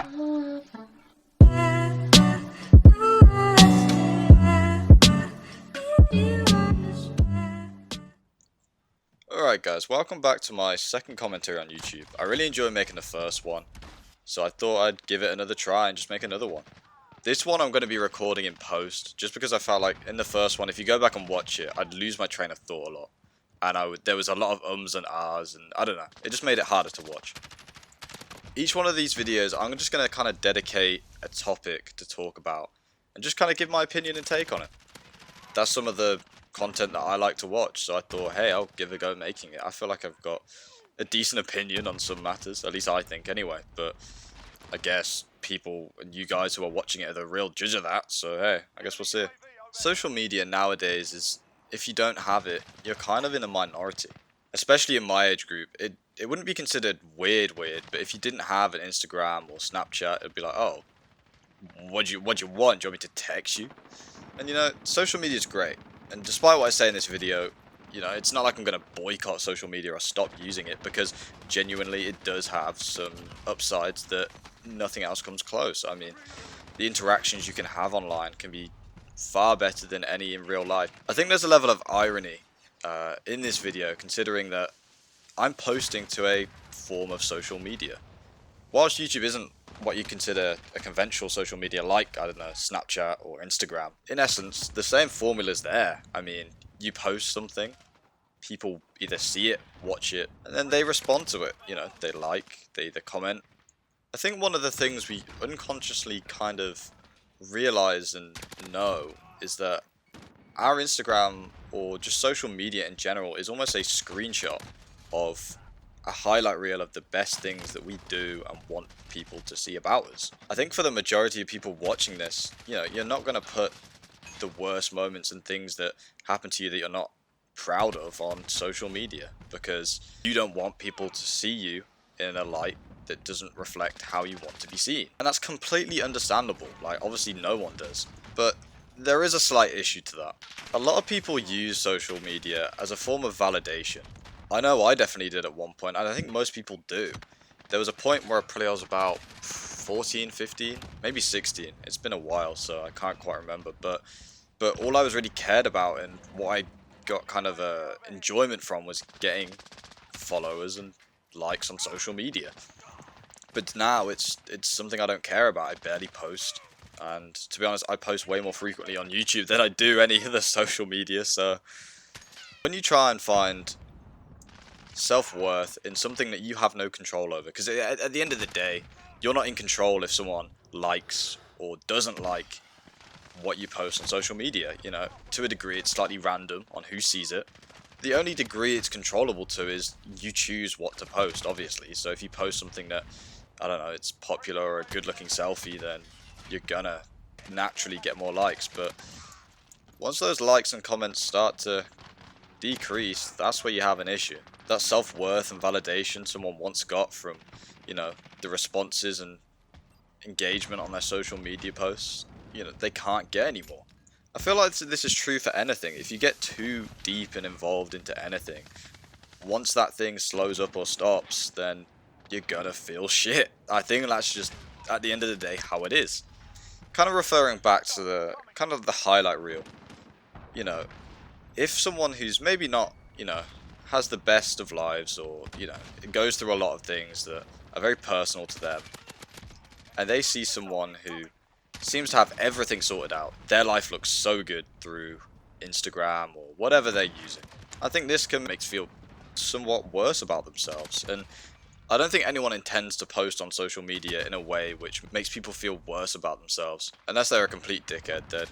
Alright guys, welcome back to my second commentary on YouTube. I really enjoyed making the first one, so I thought I'd give it another try and just make another one. This one I'm going to be recording in post, just because I felt like in the first one, if you go back and watch it, I'd lose my train of thought a lot. And there was a lot of ums and ahs, and I don't know, it just made it harder to watch. Each one of these videos, I'm just going to kind of dedicate a topic to talk about, and just kind of give my opinion and take on it. That's some of the content that I like to watch, so I thought, hey, I'll give a go making it. I feel like I've got a decent opinion on some matters, at least I think anyway, but I guess people and you guys who are watching it are the real judge of that, so hey, I guess we'll see. Social media nowadays is, if you don't have it, you're kind of in a minority. Especially in my age group, it wouldn't be considered weird, but if you didn't have an Instagram or Snapchat, it'd be like, oh, what do you want? Do you want me to text you? And you know, social media is great. And despite what I say in this video, you know, it's not like I'm going to boycott social media or stop using it, because genuinely it does have some upsides that nothing else comes close. I mean, the interactions you can have online can be far better than any in real life. I think there's a level of irony in this video, considering that I'm posting to a form of social media. Whilst YouTube isn't what you consider a conventional social media like, I don't know, Snapchat or Instagram, in essence, the same formula's there. I mean, you post something, people either see it, watch it, and then they respond to it. You know, they like, they either comment. I think one of the things we unconsciously kind of realize and know is that our Instagram, or just social media in general, is almost a screenshot of a highlight reel of the best things that we do and want people to see about us. I think for the majority of people watching this, you know, you're not going to put the worst moments and things that happen to you that you're not proud of on social media, because you don't want people to see you in a light that doesn't reflect how you want to be seen. And that's completely understandable. Like, obviously no one does. But there is a slight issue to that. A lot of people use social media as a form of validation. I know I definitely did at one point, and I think most people do. There was a point where probably I was about 14, 15, maybe 16. It's been a while, so I can't quite remember. But all I was really cared about, and what I got kind of enjoyment from, was getting followers and likes on social media. But now it's something I don't care about. I barely post. And to be honest, I post way more frequently on YouTube than I do any other social media. So when you try and find self-worth in something that you have no control over, because at the end of the day, you're not in control if someone likes or doesn't like what you post on social media. You know, to a degree, it's slightly random on who sees it. The only degree it's controllable to is you choose what to post, obviously. So if you post something that, I don't know, it's popular or a good-looking selfie, then you're gonna naturally get more likes. But once those likes and comments start to decrease, that's where you have an issue. That self-worth and validation someone once got from, you know, the responses and engagement on their social media posts, you know, they can't get anymore. I feel like this is true for anything. If you get too deep and involved into anything, once that thing slows up or stops, then you're gonna feel shit. I think that's just, at the end of the day, how it is. Kind of referring back to the highlight reel. You know, if someone who's maybe not, you know, has the best of lives, or, you know, goes through a lot of things that are very personal to them, and they see someone who seems to have everything sorted out, their life looks so good through Instagram or whatever they're using, I think this can make feel somewhat worse about themselves. And I don't think anyone intends to post on social media in a way which makes people feel worse about themselves. Unless they're a complete dickhead, then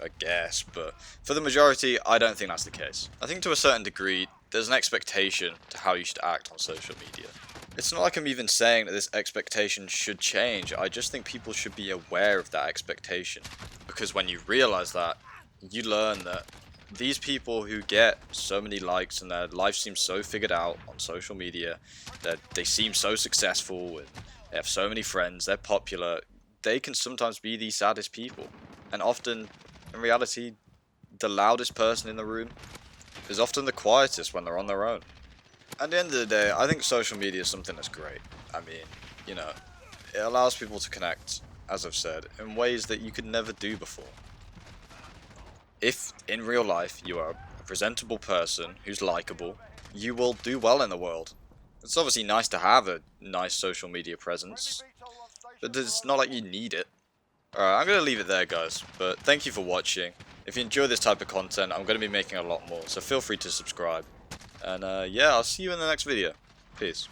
I guess. But for the majority, I don't think that's the case. I think to a certain degree, there's an expectation to how you should act on social media. It's not like I'm even saying that this expectation should change. I just think people should be aware of that expectation. Because when you realize that, you learn that these people who get so many likes and their life seems so figured out on social media, that they seem so successful and they have so many friends, they're popular, they can sometimes be the saddest people. And often, in reality, the loudest person in the room is often the quietest when they're on their own. At the end of the day, I think social media is something that's great. I mean, you know, it allows people to connect, as I've said, in ways that you could never do before. If, in real life, you are a presentable person who's likable, you will do well in the world. It's obviously nice to have a nice social media presence, but it's not like you need it. Alright, I'm going to leave it there, guys, but thank you for watching. If you enjoy this type of content, I'm going to be making a lot more, so feel free to subscribe. And yeah, I'll see you in the next video. Peace.